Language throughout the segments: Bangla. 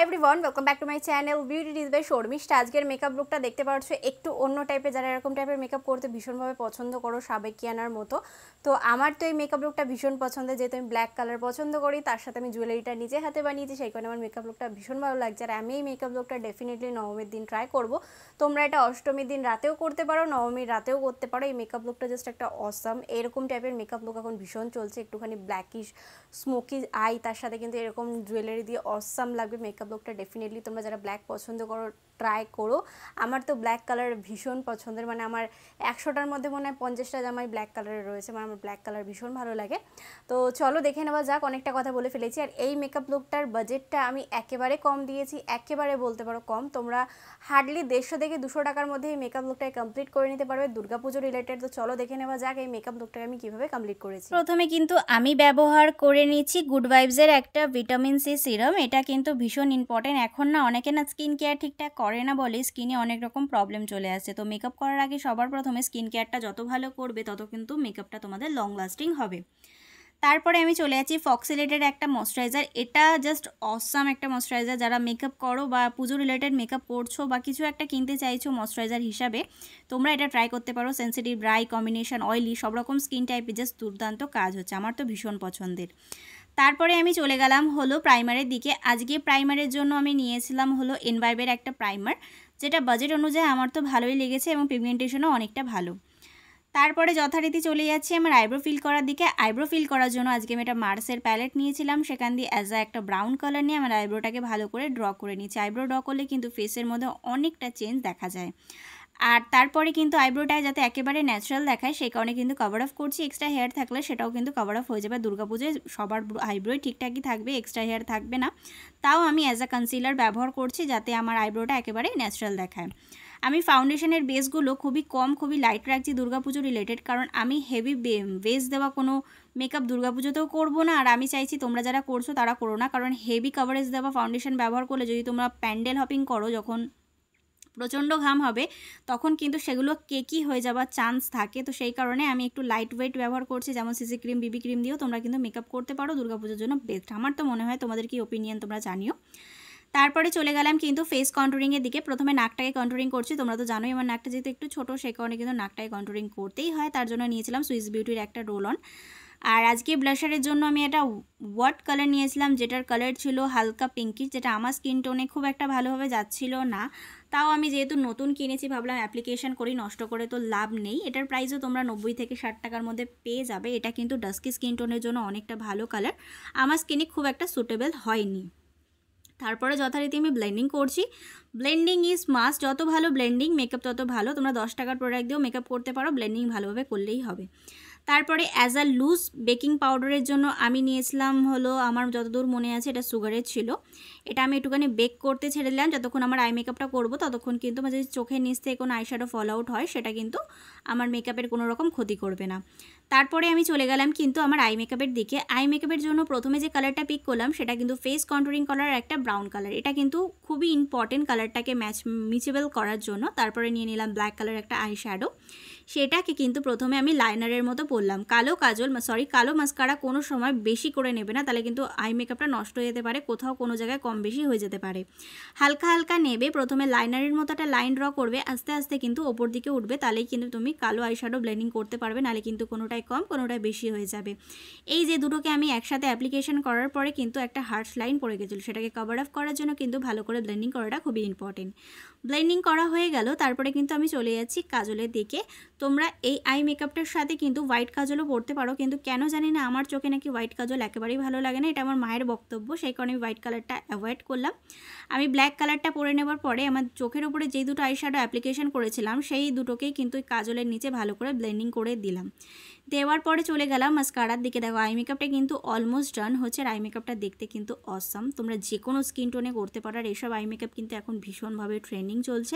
Everyone, welcome back to my channel beauty tips by Sharmistha. আজকের মেকআপ লুকটা দেখতে পাচ্ছ একটু অন্য টাইপের, যারা এরকম টাইপের মেকআপ করতে ভীষণভাবে পছন্দ করো, সাবেকিয়ানার মতো। তো আমার তো এই মেকআপ লুকটা ভীষণ পছন্দের, যেহেতু আমি ব্ল্যাক কালার পছন্দ করি, তার সাথে আমি জুয়েলারিটা নিজে হাতে বানিয়েছি, সেই কারণে আমার মেকআপ লুকটা ভীষণ ভালো লাগছে। আর আমি এই মেকআপ লুকটা ডেফিনেটলি নবমীর দিন ট্রাই করবো। তোমরা এটা অষ্টমীর দিন রাতেও করতে পারো, নবমীর রাতেও করতে পারো। এই মেকআপ লুকটা জাস্ট একটা অসাম। এরকম টাইপের মেকআপ লুক এখন ভীষণ চলছে, একটুখানি ব্ল্যাকিশ স্মোকি আই, তার সাথে কিন্তু এরকম জুয়েলারি দিয়ে অসাম লাগবে মেকআপ লুকটা। ডেফিনেটলি তোমরা যারা ব্ল্যাক পছন্দ করো ট্রাই করো। আমার তো ব্ল্যাক কালার ভীষণ পছন্দের, মানে আমার 100টার মধ্যে মনে হয় 50টা জামাই ব্ল্যাক কালারের রয়েছে, মানে আমার ব্ল্যাক কালার ভীষণ ভালো লাগে। তো চলো দেখে নেওয়া যাক, অনেকটা কথা বলে ফেলেছি। আর এই মেকআপ লুকটার বাজেটটা আমি একেবারে কম দিয়েছি, একেবারে বলতে পারো কম। তোমরা হার্ডলি 150 থেকে 200 টাকার মধ্যে এই মেকআপ লুকটাকে কমপ্লিট করে নিতে পারবে, দুর্গাপুজো রিলেটেড। তো চলো দেখে নেওয়া যাক এই মেকআপ লুকটাকে আমি কীভাবে কমপ্লিট করেছি। প্রথমে কিন্তু আমি ব্যবহার করে নিচ্ছি গুড ভাইবসের একটা ভিটামিন সি সিরাম। এটা কিন্তু ভীষণ ইম্পর্টেন্ট। এখন না অনেকে না স্কিন কেয়ার ঠিকঠাক করে না বলে স্কিনে অনেক রকম প্রবলেম চলে আসছে। তো মেকআপ করার আগে সবার প্রথমে স্কিন কেয়ারটা যত ভালো করবে তত কিন্তু মেকআপটা তোমাদের লং লাস্টিং হবে। তারপরে আমি চলে যাচ্ছি ফক্সিলেটেড একটা ময়শ্চারাইজার। এটা জাস্ট অসাম একটা ময়শ্চারাইজার। যারা মেকআপ করো বা পুজো রিলেটেড মেকআপ করছো বা কিছু একটা কিনতে চাইছো ময়শ্চারাইজার হিসাবে, তোমরা এটা ট্রাই করতে পারো। সেন্সিটিভ, ড্রাই, কম্বিনেশন, অয়েলি সব রকম স্কিন টাইপে জাস্ট দুর্দান্ত কাজ হচ্ছে, আমার তো ভীষণ পছন্দের। তারপরে আমি চলে গেলাম হলো প্রাইমারের দিকে। আজকে প্রাইমারের জন্য আমি নিয়েছিলাম হলো এনভাইবের একটা প্রাইমার, যেটা বাজেট অনুযায়ী আমার তো ভালোই লেগেছে এবং পিগমেন্টেশনও অনেকটা ভালো। তারপরে যথারীতি চলে যাচ্ছি আমার আইব্রো ফিল করার দিকে। আইব্রো ফিল করার জন্য আজকে আমি একটা মার্সের প্যালেট নিয়েছিলাম, সেখান দিয়ে একটা ব্রাউন কালার নিয়ে আমার আইব্রোটাকে ভালো করে ড্র করে নিচ্ছি। আইব্রো ড্র করলে কিন্তু ফেসের মধ্যে অনেকটা চেঞ্জ দেখা যায়। আর তারপরে কিন্তু আইব্রোটায় যাতে একেবারে ন্যাচারাল দেখায় সেই কারণে কিন্তু কভার আপ করছি। এক্সট্রা হেয়ার থাকলে সেটাও কিন্তু কভার আপ হয়ে যাবে। দুর্গাপুজোয় সবার আইব্রোই ঠিকঠাকই থাকবে, এক্সট্রা হেয়ার থাকবে না। তাও আমি কনসিলার ব্যবহার করছি যাতে আমার আইব্রোটা একেবারে ন্যাচারাল দেখায়। আমি ফাউন্ডেশনের বেসগুলো খুবই লাইট রাখছি দুর্গাপুজো রিলেটেড, কারণ আমি হেভি বেস দেওয়া কোনো মেকআপ দুর্গাপুজোতেও করবো না। আর আমি চাইছি তোমরা যারা করছো তারা করো না, কারণ হেভি কভারেজ দেওয়া ফাউন্ডেশন ব্যবহার করলে যদি তোমরা প্যান্ডেল হপিং করো, যখন প্রচণ্ড ঘাম হবে তখন কিন্তু সেগুলো কেকি হয়ে যাওয়ার চান্স থাকে। তো সেই কারণে আমি একটু লাইট ওয়েট ব্যবহার করছি, যেমন সিসি ক্রিম, বিবি ক্রিম দিয়েও তোমরা কিন্তু মেকআপ করতে পারো দুর্গাপুজোর জন্য বেস্ট। আমার তো মনে হয়, তোমাদের কি ওপিনিয়ন তোমরা জানিও। তারপরে চলে গেলাম কিন্তু ফেস কন্ট্রোরিংয়ের দিকে। প্রথমে নাকটাকে কন্ট্রোরিং করছি। তোমরা তো জানোই আমার নাকটা যেহেতু একটু ছোটো, সেই কারণে কিন্তু নাকটাকে কন্ট্রোরিং করতেই হয়। তার জন্য নিয়েছিলাম সুইস বিউটির একটা রোল অন। আর আজকে ব্লাশারের জন্য আমি একটা ওয়াট কালার নিয়েছিলাম, যেটার কালার ছিল হালকা পিঙ্কিশ, যেটা আমার স্কিন টোনে খুব একটা ভালোভাবে যাচ্ছিল না। তাও আমি যেহেতু নতুন কিনেছি ভাবলাম অ্যাপ্লিকেশন করি, নষ্ট করে তো লাভ নেই। এটার প্রাইসও তোমরা 90 থেকে 60 টাকার মধ্যে পেয়ে যাবে। এটা কিন্তু ডাস্কি স্কিন টোনের জন্য অনেকটা ভালো কালার, আমার স্কিনে খুব একটা সুটেবল হয়নি। তারপরে যথারীতি আমি ব্লেন্ডিং করছি। ব্লেন্ডিং ইজ মাস্ট, যত ভালো ব্লেন্ডিং মেকআপ তত ভালো। তোমরা 10 টাকার প্রোডাক্ট দিয়েও মেকআপ করতে পারো, ব্লেন্ডিং ভালোভাবে করলেই হবে। তারপরে লুজ বেকিং পাউডারের জন্য আমি নিয়েছিলাম হলো, আমার যতদূর মনে আছে এটা সুগারের ছিল। এটা আমি একটুখানি বেক করতে ছেড়ে দিলাম, যতক্ষণ আমার আই মেকআপটা করবো ততক্ষণ কিন্তু আমার যদি চোখের নিচ থেকে কোনো আইশ্যাডো ফল আউট হয় সেটা কিন্তু আমার মেকআপের কোনো রকম ক্ষতি করবে না। তারপরে আমি চলে গেলাম কিন্তু আমার আই মেকআপের দিকে। আই মেকআপের জন্য প্রথমে যে কালারটা পিক করলাম সেটা কিন্তু ফেস কন্ট্রোরিং কালার একটা ব্রাউন কালার। এটা কিন্তু খুবই ইম্পর্টেন্ট কালারটাকে মিচেবল করার জন্য। তারপরে নিয়ে নিলাম ব্ল্যাক কালার একটা আই শ্যাডো, সেটাকে কিন্তু প্রথমে আমি লাইনারের মতো পরলাম। কালো মাস্কারা কোনো সময় বেশি করে নেবে না, তাহলে কিন্তু আই মেকআপটা নষ্ট হয়ে যেতে পারে, কোথাও কোনো জায়গায় কম বেশি হয়ে যেতে পারে। হালকা হালকা নেবে, প্রথমে লাইনারের মতো একটা লাইন ড্র করবে, আস্তে আস্তে কিন্তু ওপর দিকে উঠবে, তাহলেই কিন্তু তুমি কালো আই শ্যাডো ব্লেন্ডিং করতে পারবে, নাহলে কিন্তু কোনোটাই কম কোনোটাই বেশি হয়ে যাবে। এই যে দুটোকে আমি একসাথে অ্যাপ্লিকেশন করার পরে কিন্তু একটা হার্শ লাইন পড়ে গেছিলো, সেটাকে কভার আপ করার জন্য কিন্তু ভালো করে ব্লেন্ডিং করাটা খুবই ইম্পর্টেন্ট। ব্লেন্ডিং করা হয়ে গেল, তারপরে কিন্তু আমি চলে যাচ্ছি কাজলের দিকে। তোমরা এই আই মেকআপটার সাথে কিন্তু হোয়াইট কাজলও পরতে পারো, কিন্তু কেন জানি না আমার চোখে নাকি হোয়াইট কাজল একেবারেই ভালো লাগে না, এটা আমার মায়ের বক্তব্য, সেই কারণে আমি হোয়াইট কালারটা অ্যাভয়েড করলাম। আমি ব্ল্যাক কালারটা পরে নেবার পরে আমার চোখের উপরে যেই দুটো আই শ্যাডো অ্যাপ্লিকেশন করেছিলাম সেই দুটোকেই কিন্তু কাজলের নিচে ভালো করে ব্লেন্ডিং করে দিলাম। দেওয়ার পরে চলে গেলাম মাস্কারার দিকে। দেখো আই মেকআপটা কিন্তু অলমোস্ট ডান হচ্ছে। আর আই মেকআপটা দেখতে কিন্তু অসাম, তোমরা যে কোনো স্কিন টোনে করতে পারো। আর এইসব আই মেকআপ কিন্তু এখন ভীষণভাবে ট্রেন্ডিং চলছে।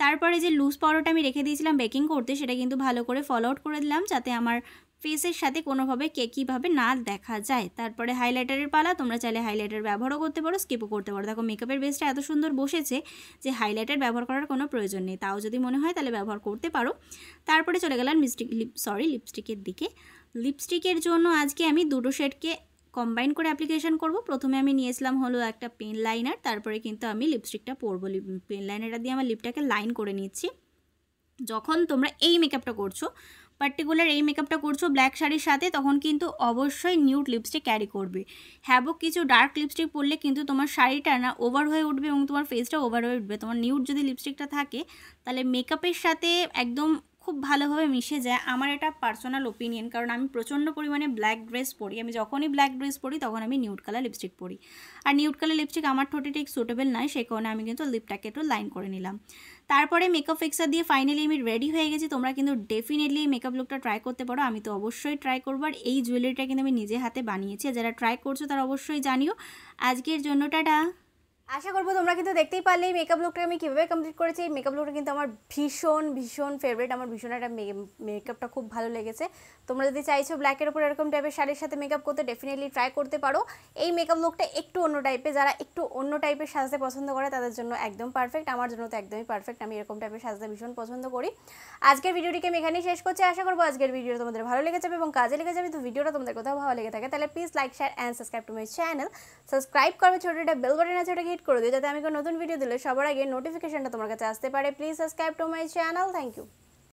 তারপরে যে লুজ পাউডারটা আমি রেখে দিয়েছিলাম বেকিং করতে, সেটা কিন্তু ভালো করে ফলো আউট করে দিলাম, যাতে আমার ফেসের সাথে কোনোভাবে কেকিভাবে না দেখা যায়। তারপরে হাইলাইটারের পালা, তোমরা চাইলে হাইলাইটার ব্যবহারও করতে পারো, স্কিপও করতে পারো। দেখো মেকআপের বেসটা এত সুন্দর বসেছে যে হাইলাইটার ব্যবহার করার কোনো প্রয়োজন নেই, তাও যদি মনে হয় তাহলে ব্যবহার করতে পারো। তারপরে চলে গেলাম লিপস্টিকের দিকে। লিপস্টিকের জন্য আজকে আমি দুটো শেডকে কম্বাইন করে অ্যাপ্লিকেশন করব। প্রথমে আমি নিয়েছিলাম হলো একটা পেন লাইনার, তারপরে কিন্তু আমি লিপস্টিকটা পরবো। পেন লাইনারটা দিয়ে আমার লিপটাকে লাইন করে নিচ্ছি। যখন তোমরা এই মেকআপটা করছো, পার্টিকুলার এই মেকআপটা করছো ব্ল্যাক শাড়ির সাথে, তখন কিন্তু অবশ্যই নিউড লিপস্টিক ক্যারি করবে। হ্যাবো কিছু ডার্ক লিপস্টিক পরলে কিন্তু তোমার শাড়িটা না ওভার হয়ে উঠবে এবং তোমার ফেসটা ওভার হয়ে উঠবে। তোমার নিউড যদি লিপস্টিকটা থাকে তাহলে মেকআপের সাথে একদম খুব ভালোভাবে মিশে যায়। আমার এটা পার্সোনাল ওপিনিয়ন, কারণ আমি প্রচণ্ড পরিমাণে ব্ল্যাক ড্রেস পরি। আমি যখনই ব্ল্যাক ড্রেস পরি তখন আমি নিউড কালার লিপস্টিক পরি, আর নিউড কালার লিপস্টিক আমার ঠোঁটে ঠিক সুটেবল নয়, সেই কারণে আমি কিন্তু লিপটাকে একটু লাইন করে নিলাম। তারপরে মেকআপ ফিক্সার দিয়ে ফাইনালি আমি রেডি হয়ে গেছি। তোমরা কিন্তু ডেফিনেটলি মেকআপ লুকটা ট্রাই করতে পারো, আমি তো অবশ্যই ট্রাই করবো। আর এই জুয়েলারিটা কিন্তু আমি নিজে হাতে বানিয়েছি, যারা ট্রাই করছো তারা অবশ্যই জানিও। আজকের জন্য টাটা। আশা করবো তোমরা কিন্তু দেখতেই পারলে এই মেকআপ লুকটা আমি কীভাবে কমপ্লিট করেছি। এই মেকআপ লুকটা কিন্তু আমার ভীষণ ভীষণ ফেভারিট, আমার ভীষণ একটা মেকআপটা খুব ভালো লেগেছে। তোমরা যদি চাইছো ব্ল্যাকের উপর এরকম টাইপের শাড়ির সাথে মেকআপ করতে, ডেফিনেটলি ট্রাই করতে পারো। এই মেকআপ লুকটা একটু অন্য টাইপের, যারা একটু অন্য টাইপের সাজাতে পছন্দ করে তাদের জন্য একদম পারফেক্ট। আমার জন্য তো একদমই পারফেক্ট, আমি এরকম টাইপের সাজাতে ভীষণ পছন্দ করি। আজকের ভিডিওটিকে আমি এখানেই শেষ করছি। আশা করবো আজকের ভিডিও তোমাদের ভালো লেগে যাবে এবং কাজে লেগে যাবে। তো ভিডিওটা তোমাদের কোথাও ভালো লেগে থাকে তাহলে please like, share and subscribe to my channel. Subscribe করবে, ছোটো একটা বেল বাটন আছে ওটাকে হিট করে দিও, যাতে আমি কোনো নতুন ভিডিও দিলে সবার আগে নোটিফিকেশনটা তোমার কাছে আসতে পারে। Please subscribe to my channel. Thank you.